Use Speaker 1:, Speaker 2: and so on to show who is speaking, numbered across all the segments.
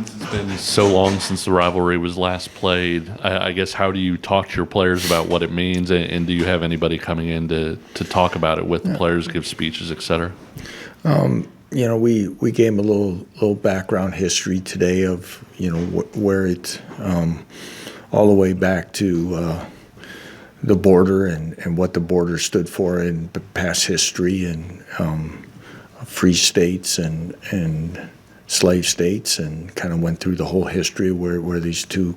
Speaker 1: Since it's been so long since the rivalry was last played, I guess how do you talk to your players about what it means, and do you have anybody coming in to talk about it with the players, give speeches, et cetera?
Speaker 2: We gave them a little background history today of where it all the way back to the border and what the border stood for in past history and free states and slave states, and kind of went through the whole history where these two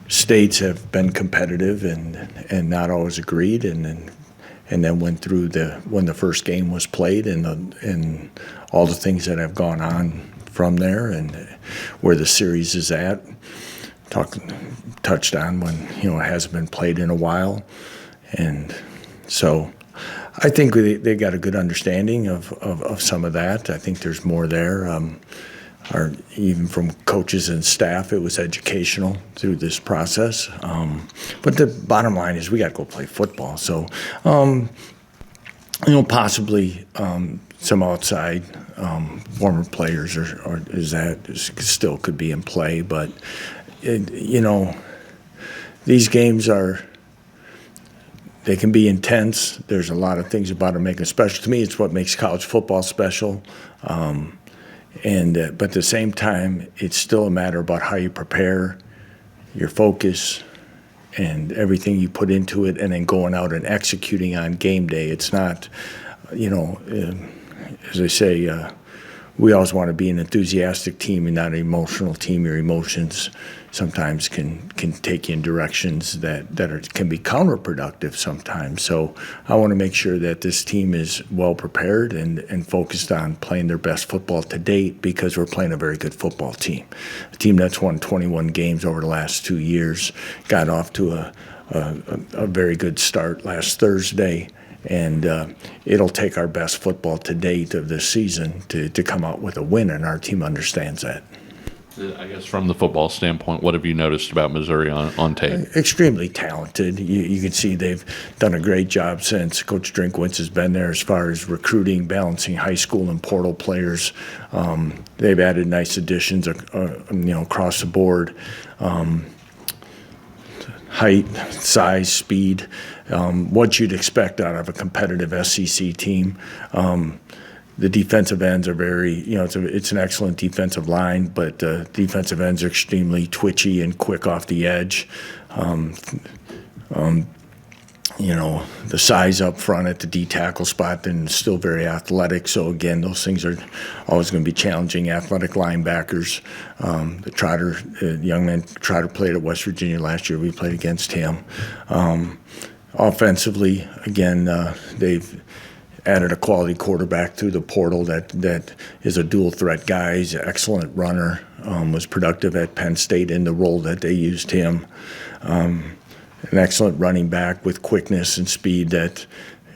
Speaker 2: states have been competitive and not always agreed, and then went through when the first game was played and all the things that have gone on from there and where the series is at. Touched on when it hasn't been played in a while, and so I think they got a good understanding of some of that. I think there's more there. Even from coaches and staff, it was educational through this process. But the bottom line is we got to go play football. So, possibly some outside former players still could be in play. But, these games they can be intense. There's a lot of things about it making it special. To me, it's what makes college football special. But at the same time, it's still a matter about how you prepare, your focus, and everything you put into it, and then going out and executing on game day. It's not, as I say, we always want to be an enthusiastic team and not an emotional team. Your emotions sometimes can take you in directions that can be counterproductive sometimes. So I want to make sure that this team is well prepared and focused on playing their best football to date, because we're playing a very good football team. A team that's won 21 games over the last 2 years, got off to a very good start last Thursday. And it'll take our best football to date of this season to come out with a win, and our team understands that.
Speaker 1: I guess from the football standpoint, what have you noticed about Missouri on tape? Extremely
Speaker 2: talented. You can see they've done a great job since Coach Drinkwitz has been there as far as recruiting, balancing high school and portal players. They've added nice additions across the board. Height, size, speed, what you'd expect out of a competitive SEC team. The defensive ends are very, it's an excellent defensive line, but defensive ends are extremely twitchy and quick off the edge. The size up front at the D tackle spot, then still very athletic. So again, those things are always going to be challenging. Athletic linebackers, the young man Trotter played at West Virginia last year. We played against him. Offensively, again, they've added a quality quarterback through the portal that is a dual threat guy. He's an excellent runner. Was productive at Penn State in the role that they used him. An excellent running back with quickness and speed that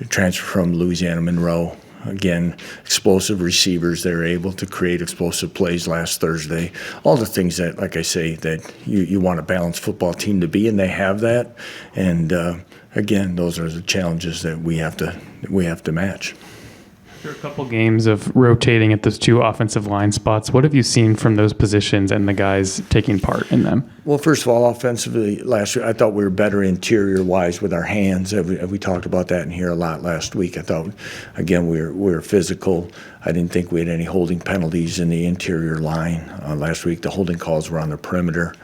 Speaker 2: transferred from Louisiana Monroe. Again, explosive receivers. They're able to create explosive plays last Thursday. All the things that, like I say, that you want a balanced football team to be, and they have that. And again, those are the challenges that we have to match.
Speaker 3: There are a couple games of rotating at those two offensive line spots. What have you seen from those positions and the guys taking part in them?
Speaker 2: Well, first of all, offensively, last year, I thought we were better interior-wise with our hands. We talked about that in here a lot last week. I thought, again, we were physical. I didn't think we had any holding penalties in the interior line. Last week, the holding calls were on the perimeter.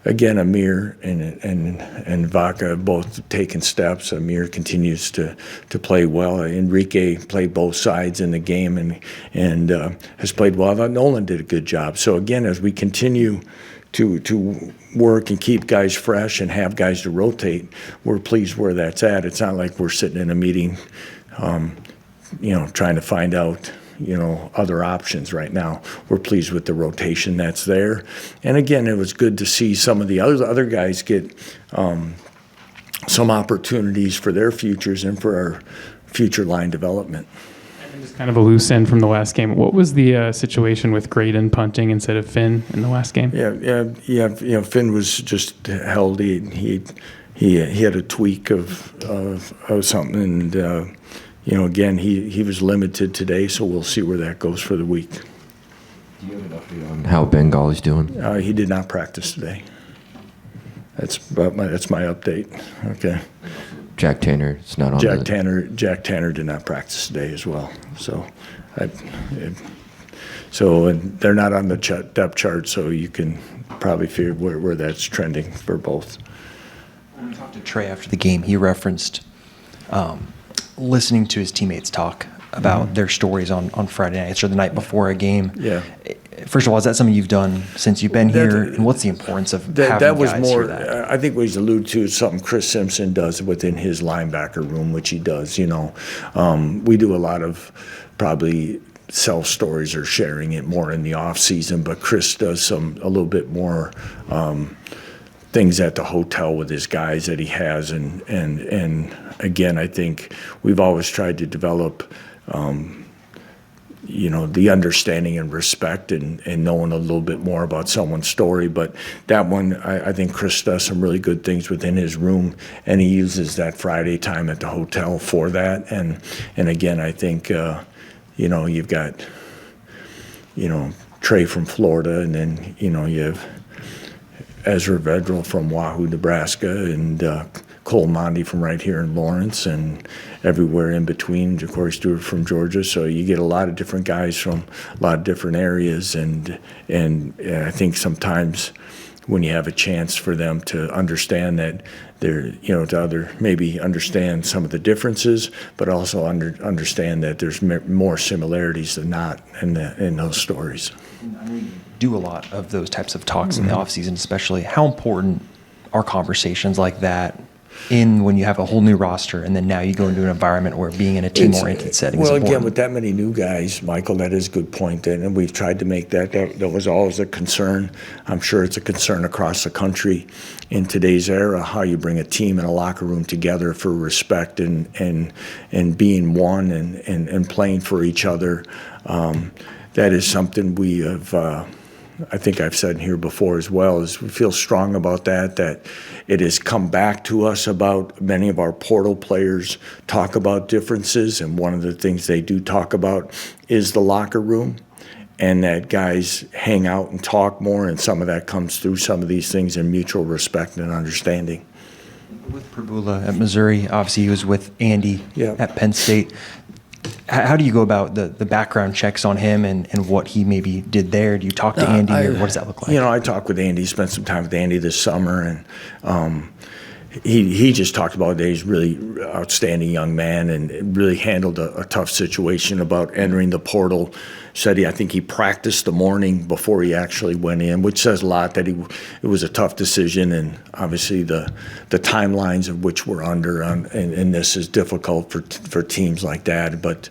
Speaker 2: Again, Amir and Vaca have both taken steps. Amir continues to play well. Enrique played both sides in the game and has played well. I thought Nolan did a good job. So again, as we continue to work and keep guys fresh and have guys to rotate, we're pleased where that's at. It's not like we're sitting in a meeting, trying to find out other options right now. We're pleased with the rotation that's there. And again, it was good to see some of the other guys get some opportunities for their futures and for our future line development.
Speaker 3: And just kind of a loose end from the last game. What was the situation with Graydon punting instead of Finn in the last game?
Speaker 2: Yeah. Finn was just held. He had a tweak of something, and again, he was limited today, so we'll see where that goes for the week.
Speaker 4: Do you have an update on how Bengali's doing?
Speaker 2: He did not practice today. That's my update. Okay.
Speaker 4: Jack Tanner is not on.
Speaker 2: Jack Tanner did not practice today as well. So, and they're not on the depth chart, so you can probably figure where that's trending for both.
Speaker 5: When we talked to Trey after the game, he referenced listening to his teammates talk about their stories on Friday nights or the night before a game.
Speaker 2: Yeah.
Speaker 5: First of all, is that something you've done since you've been here? And what's the importance of having
Speaker 2: that was
Speaker 5: guys
Speaker 2: more,
Speaker 5: hear that?
Speaker 2: I think what he's alluded to is something Chris Simpson does within his linebacker room, which he does. We do a lot of probably self stories or sharing it more in the off season, but Chris does a little bit more things at the hotel with his guys that he has, and again, I think we've always tried to develop the understanding and respect and knowing a little bit more about someone's story. But that one, I think Chris does some really good things within his room, and he uses that Friday time at the hotel for that. And again, I think, you've got, Trey from Florida, and then, you have Ezra Vedral from Wahoo, Nebraska, and Cole Mondi from right here in Lawrence, and everywhere in between, Corey Stewart from Georgia. So you get a lot of different guys from a lot of different areas, and I think sometimes when you have a chance for them to understand that they're, maybe understand some of the differences, but also understand that there's more similarities than not in those stories.
Speaker 5: I know you do a lot of those types of talks in the off season, especially. How important are conversations like that when you have a whole new roster, and then now you go into an environment where being in a team-oriented setting is important?
Speaker 2: Again, with that many new guys, Michael, that is a good point. And we've tried to make that was always a concern. I'm sure it's a concern across the country in today's era, how you bring a team and a locker room together for respect and being one and playing for each other. That is something we have, I think I've said here before as well, is we feel strong about that it has come back to us about many of our portal players talk about differences, and one of the things they do talk about is the locker room, and that guys hang out and talk more, and some of that comes through some of these things in mutual respect and understanding.
Speaker 5: With Prabula at Missouri, obviously he was with Andy at Penn State. How do you go about the background checks on him and what he maybe did there? Do you talk to Andy, or what does that look like?
Speaker 2: I talked with Andy, spent some time with Andy this summer, and he just talked about that he's really outstanding young man and really handled a tough situation about entering the portal. Said I think he practiced the morning before he actually went in, which says a lot that it was a tough decision, and obviously the timelines of which we're under and this is difficult for teams like that. But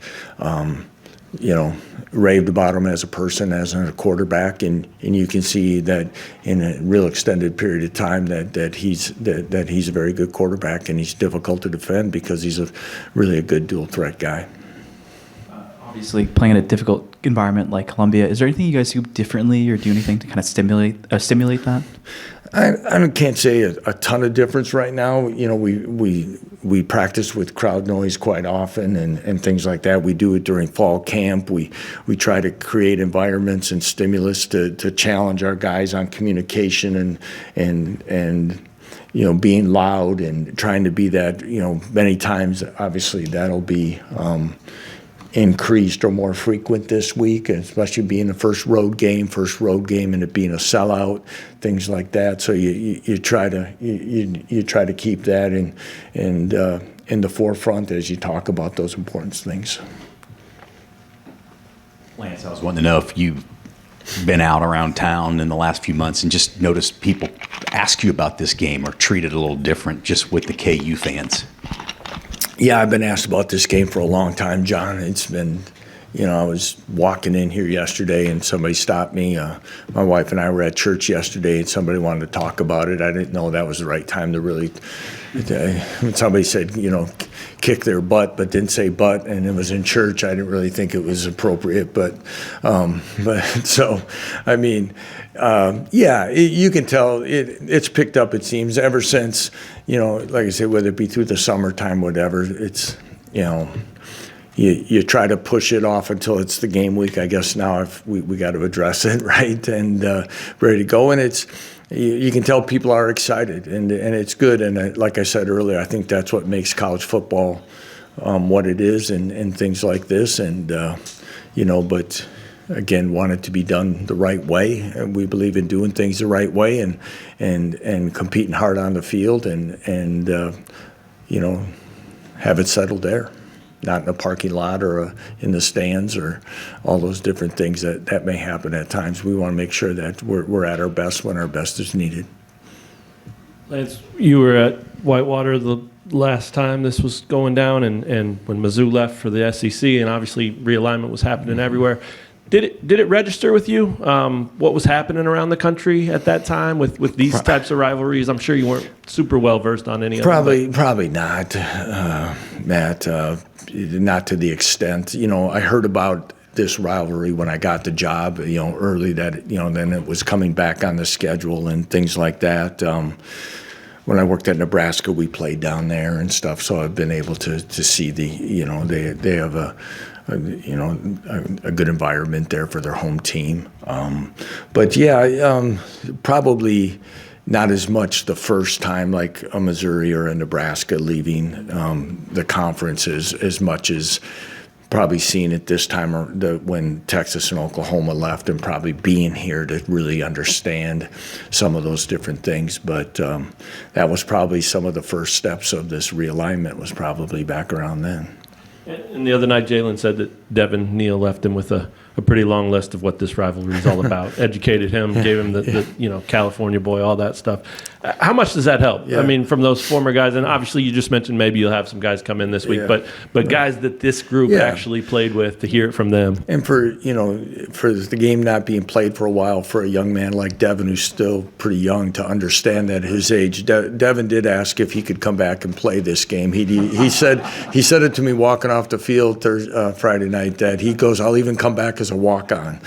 Speaker 2: raved about him as a person, as a quarterback, and you can see that in a real extended period of time that he's a very good quarterback, and he's difficult to defend because he's really a good dual threat guy.
Speaker 6: Obviously, playing in a difficult environment like Columbia, is there anything you guys do differently or do anything to kind of stimulate that?
Speaker 2: I can't say a ton of difference right now. We practice with crowd noise quite often and things like that. We do it during fall camp. We try to create environments and stimulus to challenge our guys on communication and being loud and trying to be that. Many times, obviously, that'll be increased or more frequent this week, especially being the first road game and it being a sellout, things like that. So you try to keep that in the forefront as you talk about those important things.
Speaker 7: Lance, I was wanting to know if you've been out around town in the last few months and just noticed people ask you about this game or treat it a little different just with the KU fans.
Speaker 2: Yeah, I've been asked about this game for a long time, John. It's been, I was walking in here yesterday and somebody stopped me. My wife and I were at church yesterday and somebody wanted to talk about it. I didn't know that was the right time to really, when somebody said, kick their butt, but didn't say butt, and it was in church, I didn't really think it was appropriate. But so, I mean, you can tell it's picked up, it seems, ever since, like I said, whether it be through the summertime, whatever, you try to push it off until it's the game week. I guess now we got to address it, right, and ready to go. And you can tell people are excited, and it's good. And like I said earlier, I think that's what makes college football what it is, and things like this. And but again, want it to be done the right way. And we believe in doing things the right way, and competing hard on the field, and have it settled there. Not in a parking lot or in the stands or all those different things that may happen at times. We want to make sure that we're at our best when our best is needed.
Speaker 8: Lance, you were at Whitewater the last time this was going down, and when Mizzou left for the SEC, and obviously realignment was happening everywhere. Did it register with you what was happening around the country at that time with these types of rivalries? I'm sure you weren't super well versed on any of them.
Speaker 2: Probably not, Matt. Not to the extent. I heard about this rivalry when I got the job, early that, then it was coming back on the schedule and things like that. When I worked at Nebraska, we played down there and stuff, so I've been able to see they have a good environment there for their home team. But yeah, probably not as much the first time like a Missouri or a Nebraska leaving the conference as much as probably seeing it this time when Texas and Oklahoma left, and probably being here to really understand some of those different things. But that was probably some of the first steps of this realignment, was probably back around then.
Speaker 8: And the other night, Jalen said that Devin Neal left him with a pretty long list of what this rivalry is all about. Educated him, gave him the California boy, all that stuff. How much does that help? Yeah. I mean, from those former guys, and obviously you just mentioned maybe you'll have some guys come in this week, but guys that this group actually played with, to hear it from them.
Speaker 2: And for the game not being played for a while, for a young man like Devin, who's still pretty young, to understand that at his age, Devin did ask if he could come back and play this game. He said it to me walking off the field Friday night, that he goes, "I'll even come back as a walk-on."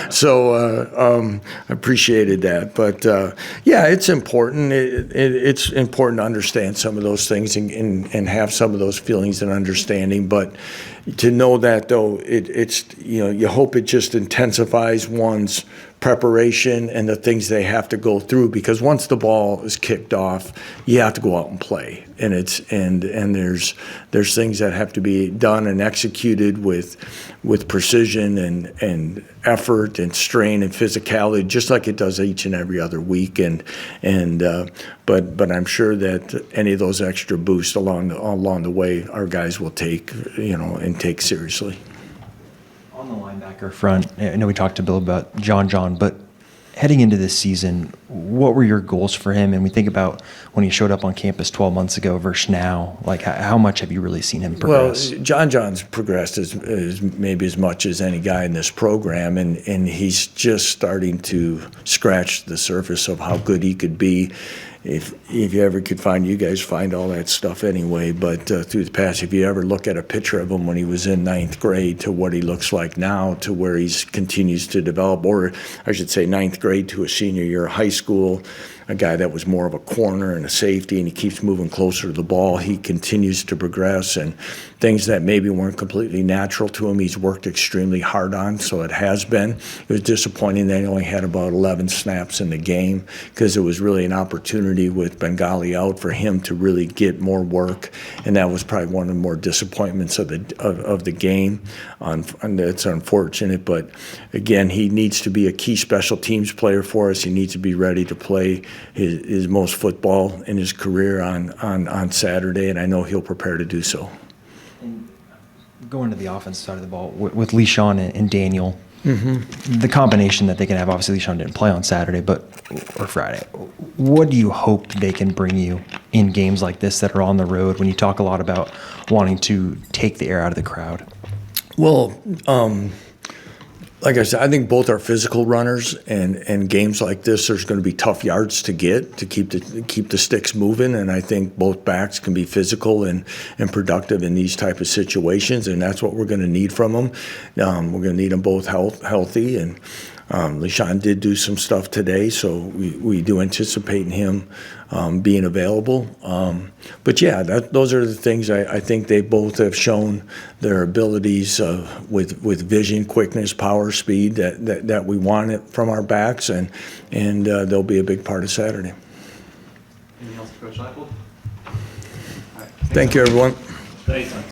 Speaker 2: So I appreciated that. But it's important. It's important to understand some of those things and have some of those feelings and understanding. But to know that, though, it's you hope it just intensifies one's preparation and the things they have to go through, because once the ball is kicked off, you have to go out and play, and there's things that have to be done and executed with precision and effort and strain and physicality, just like it does each and every other week. But I'm sure that any of those extra boosts along the way, our guys will take and take seriously.
Speaker 5: On the linebacker front, I know we talked to Bill about John, but heading into this season, what were your goals for him? And we think about when he showed up on campus 12 months ago versus now, like how much have you really seen him progress?
Speaker 2: Well, John's progressed as maybe as much as any guy in this program, and he's just starting to scratch the surface of how good he could be. If you ever could find, you guys find all that stuff anyway, but through the past, if you ever look at a picture of him when he was in ninth grade to what he looks like now, to where he continues to develop, or I should say ninth grade to a senior year of high school, a guy that was more of a corner and a safety, and he keeps moving closer to the ball. He continues to progress, and things that maybe weren't completely natural to him, he's worked extremely hard on, so it has been. It was disappointing that he only had about 11 snaps in the game, because it was really an opportunity with Bengali out for him to really get more work, and that was probably one of the more disappointments of the game. And it's unfortunate, but again, he needs to be a key special teams player for us. He needs to be ready to play his most football in his career on Saturday, and I know he'll prepare to do so.
Speaker 5: And going to the offensive side of the ball, with Le'Shawn and Daniel, the combination that they can have, obviously Le'Shawn didn't play on Saturday or Friday. What do you hope they can bring you in games like this that are on the road, when you talk a lot about wanting to take the air out of the crowd?
Speaker 2: Well, like I said, I think both are physical runners, and games like this, there's going to be tough yards to get to keep the sticks moving. And I think both backs can be physical and productive in these type of situations, and that's what we're going to need from them. We're going to need them both healthy, and LeSean did do some stuff today, so we do anticipate him being available. But yeah, those are the things I think they both have shown their abilities with vision, quickness, power, speed that we want it from our backs, and they'll be a big part of Saturday.
Speaker 6: Anything else, Coach Leipold?
Speaker 2: Thank you, everyone.
Speaker 8: Thanks.